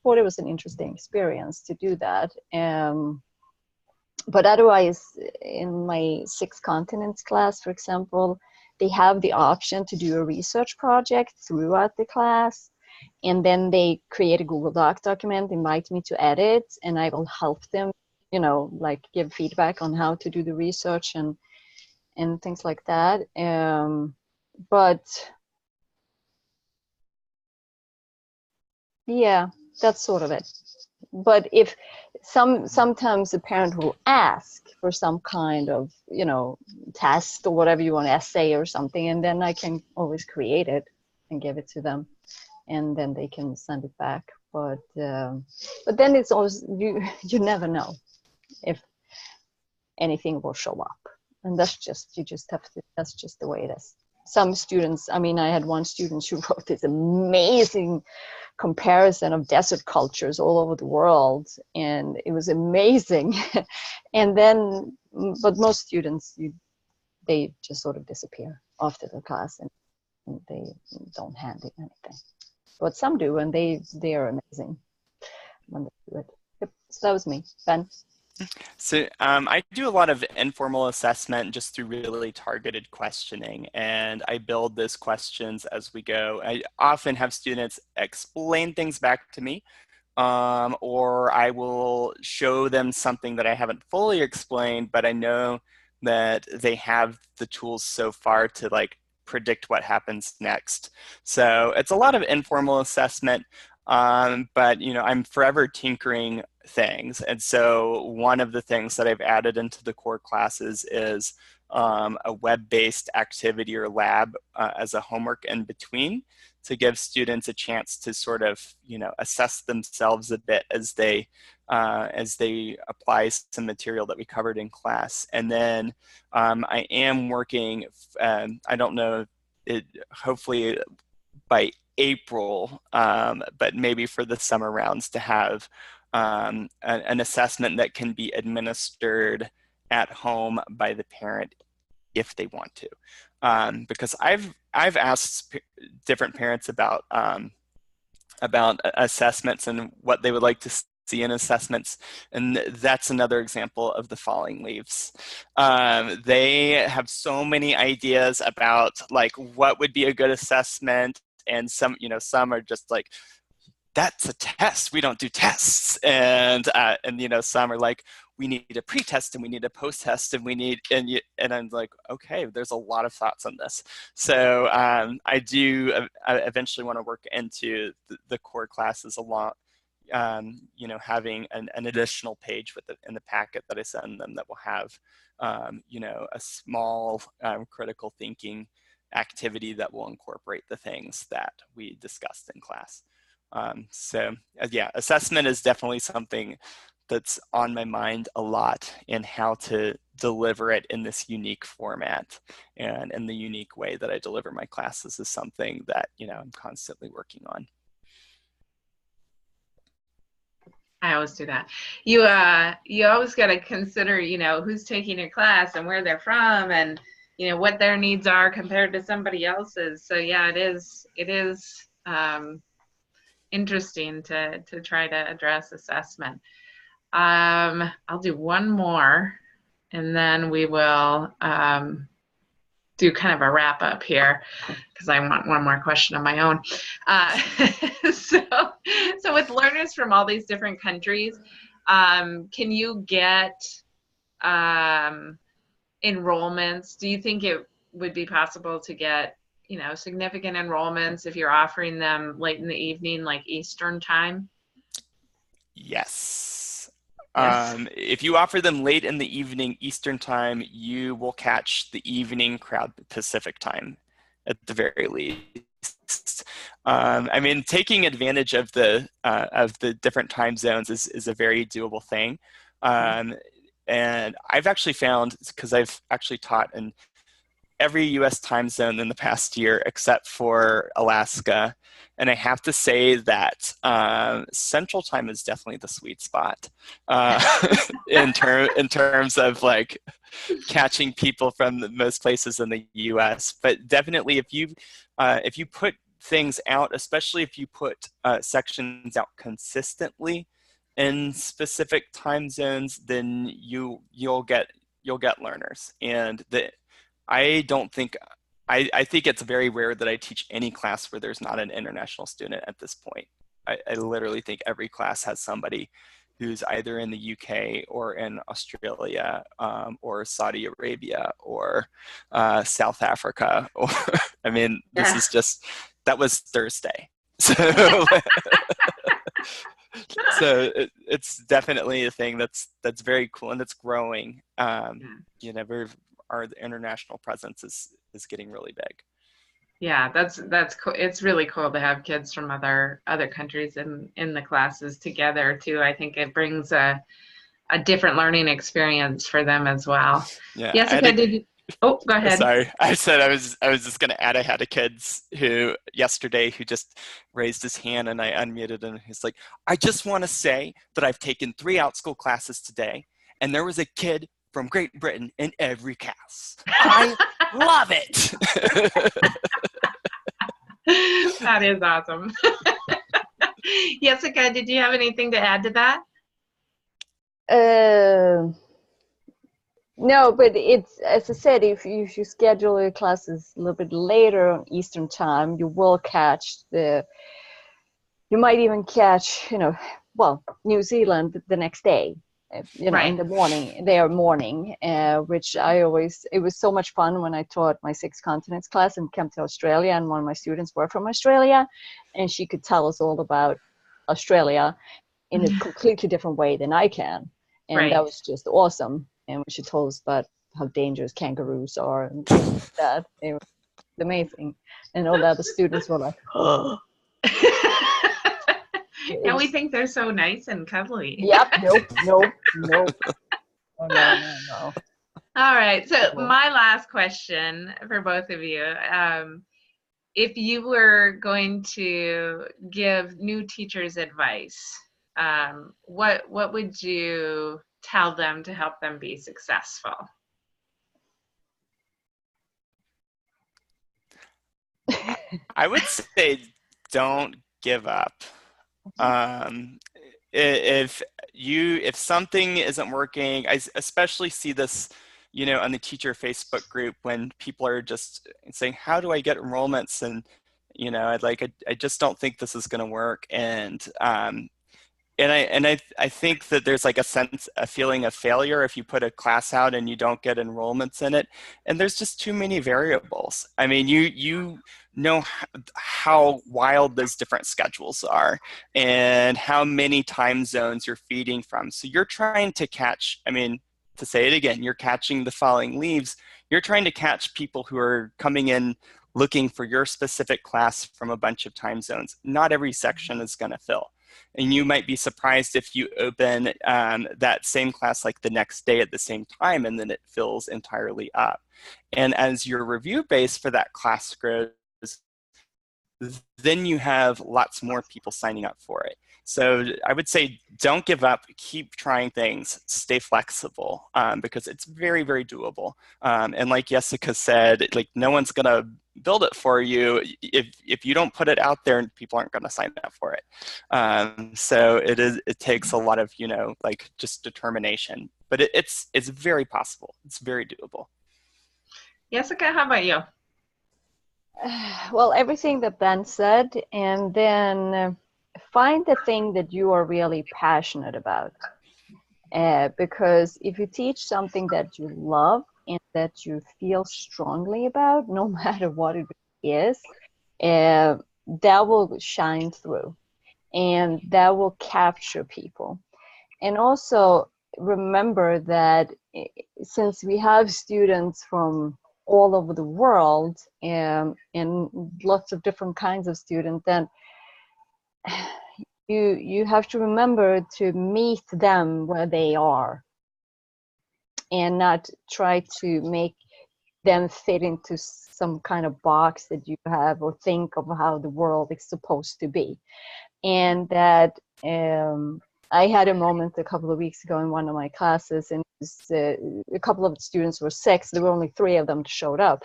thought it was an interesting experience to do that. But otherwise, in my 6 continents class, for example, they have the option to do a research project throughout the class. And then they create a Google Doc document, invite me to edit, and I will help them, like give feedback on how to do the research and things like that. But yeah, that's sort of it. But if sometimes a parent will ask for some kind of, test or whatever you want, essay or something, and then I can always create it and give it to them, and then they can send it back. But then it's always, you never know if anything will show up, and that's just the way it is. Some students, I had one student who wrote this amazing comparison of desert cultures all over the world, and it was amazing. And then, but most students, they just sort of disappear after the class, and they don't hand in anything. But some do, and they are amazing when they do it. Yep. So that was me. Ben? So I do a lot of informal assessment just through really targeted questioning, and I build those questions as we go. I often have students explain things back to me, or I will show them something that I haven't fully explained, but I know that they have the tools so far to like predict what happens next. So it's a lot of informal assessment. But I'm forever tinkering things. And so one of the things that I've added into the core classes is a web-based activity or lab as a homework in between, to give students a chance to sort of, assess themselves a bit as they apply some material that we covered in class. And then I am working, I don't know, hopefully by April, but maybe for the summer rounds, to have an assessment that can be administered at home by the parent if they want to. Because I've asked different parents about assessments and what they would like to see in assessments, and that's another example of the falling leaves. They have so many ideas about like what would be a good assessment, and some are just like, that's a test, we don't do tests, and some are like, we need a pre-test and we need a post-test and we need, and I'm like, okay, there's a lot of thoughts on this. So I eventually want to work into the core classes a lot, having an additional page in the packet that I send them that will have, a small critical thinking activity that will incorporate the things that we discussed in class. Yeah, assessment is definitely something that's on my mind a lot, and how to deliver it in this unique format and in the unique way that I deliver my classes is something that, I'm constantly working on. I always do that. You always got to consider, who's taking your class and where they're from, and what their needs are compared to somebody else's. So yeah, it is interesting to try to address assessment. I'll do one more, and then we will do kind of a wrap up here, because I want one more question of my own. So with learners from all these different countries, can you get enrollments? Do you think it would be possible to get, significant enrollments if you're offering them late in the evening, like Eastern time? Yes. Yes. If you offer them late in the evening Eastern time, you will catch the evening crowd Pacific time at the very least. I mean, taking advantage of the different time zones is a very doable thing. And I've actually found, because I've actually taught in every US time zone in the past year except for Alaska. And I have to say that Central time is definitely the sweet spot in terms of like catching people from most places in the US. But definitely if you put things out, especially if you put sections out consistently in specific time zones, then you'll get learners. And I think it's very rare that I teach any class where there's not an international student at this point. I literally think every class has somebody who's either in the UK or in Australia or Saudi Arabia or South Africa. Or I mean, this is just, that was Thursday. So it's definitely a thing that's very cool, and it's growing. Our international presence is getting really big. Yeah, that's cool. It's really cool to have kids from other countries in the classes together too. I think it brings a different learning experience for them as well. Yeah. Jessika, oh, go ahead. Sorry, I said I was just going to add. I had a kid yesterday who just raised his hand, and I unmuted him. He's like, "I just want to say that I've taken 3 Outschool classes today, and there was a kid from Great Britain in every class. I love it." That is awesome. Jessika, did you have anything to add to that? No, but it's, as I said, if you schedule your classes a little bit later on Eastern time, you will catch you might even catch, New Zealand the next day. Right. In the morning, their morning, which it was so much fun when I taught my 6 continents class and came to Australia, and one of my students were from Australia, and she could tell us all about Australia in a completely different way than I can. And Right. That was just awesome. And when she told us about how dangerous kangaroos are and things like that, it was amazing. And all the other students were like, oh. Yeah, we think they're so nice and cuddly. Yep. Nope. Oh, no. All right. So my last question for both of you. If you were going to give new teachers advice, what would you tell them to help them be successful? I would say don't give up. If something isn't working, I especially see this, on the teacher Facebook group, when people are just saying, "How do I get enrollments?" And I just don't think this is going to work. And I think that there's like a feeling of failure if you put a class out and you don't get enrollments in it. And there's just too many variables. I mean, you know how wild those different schedules are and how many time zones you're feeding from. So you're trying to catch, to say it again, you're catching the falling leaves. You're trying to catch people who are coming in looking for your specific class from a bunch of time zones. Not every section is going to fill. And you might be surprised if you open that same class like the next day at the same time, and then it fills entirely up. And as your review base for that class grows, then you have lots more people signing up for it. So I would say don't give up, keep trying things, stay flexible, because it's very, very doable. And like Jessika said, like no one's gonna build it for you. If you don't put it out there, people aren't gonna sign up for it. So it takes a lot of, you know, like just determination, but it's very possible. It's very doable. Jessika, how about you? Well, everything that Ben said, and then find the thing that you are really passionate about. Because if you teach something that you love and that you feel strongly about, no matter what it is, that will shine through and that will capture people. And also remember that since we have students from all over the world and lots of different kinds of students, then you have to remember to meet them where they are and not try to make them fit into some kind of box that you have or think of how the world is supposed to be. And that I had a moment a couple of weeks ago in one of my classes, and it was, a couple of students were sick, so there were only 3 of them that showed up.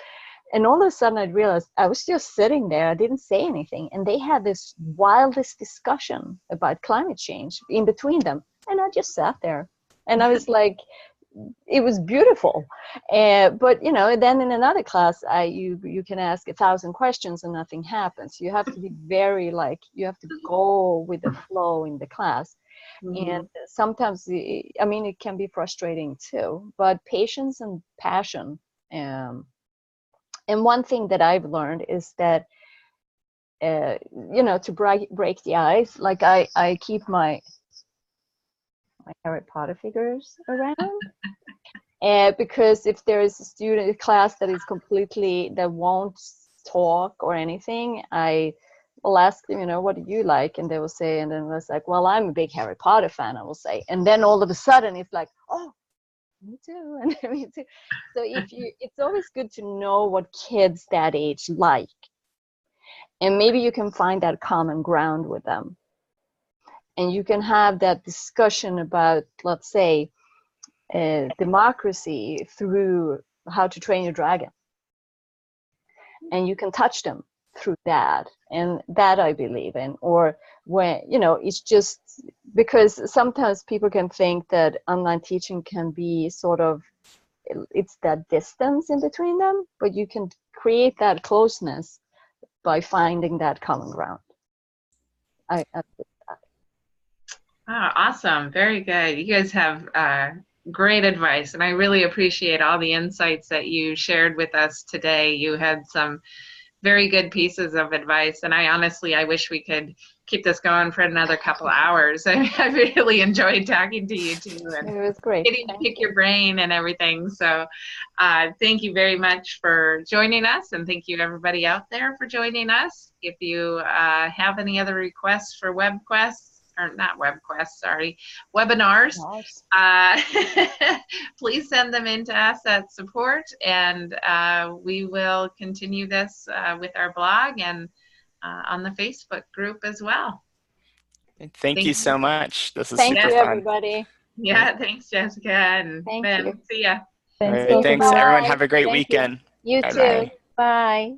And all of a sudden I realized I was just sitting there, I didn't say anything, and they had this wildest discussion about climate change in between them. And I just sat there, and I was like, it was beautiful. But you know, then in another class, you can ask 1,000 questions and nothing happens. You have to be very you have to go with the flow in the class. Mm-hmm. And sometimes, I mean, it can be frustrating too, but patience and passion. And one thing that I've learned is that, you know, to break the ice, like I keep my Harry Potter figures around. Because if there is a class that is that won't talk or anything, I will ask them, you know, what do you like? And they will say, and then it's like, well, I'm a big Harry Potter fan, I will say. And then all of a sudden it's like, oh, me too, and me too. So it's always good to know what kids that age like. And maybe you can find that common ground with them. And you can have that discussion about, let's say, democracy through How to Train Your Dragon. And you can touch them through that. And that I believe in. Or when, you know, it's just because sometimes people can think that online teaching can be sort of, it's that distance in between them, but you can create that closeness by finding that common ground. I think that. Oh, awesome. Very good. You guys have great advice, and I really appreciate all the insights that you shared with us today. You had some very good pieces of advice, and I wish we could keep this going for another couple hours. I really enjoyed talking to you too, and it was great. Getting to pick your brain and everything. So thank you very much for joining us, and thank you everybody out there for joining us. If you have any other requests for webinars, please send them in to us at support, and we will continue this with our blog and on the Facebook group as well. Thank you so much. This is super fun. Thank you, everybody. Yeah, thanks, Jessika and Ben. See ya. Thanks, everyone. Have a great weekend. You too. Bye.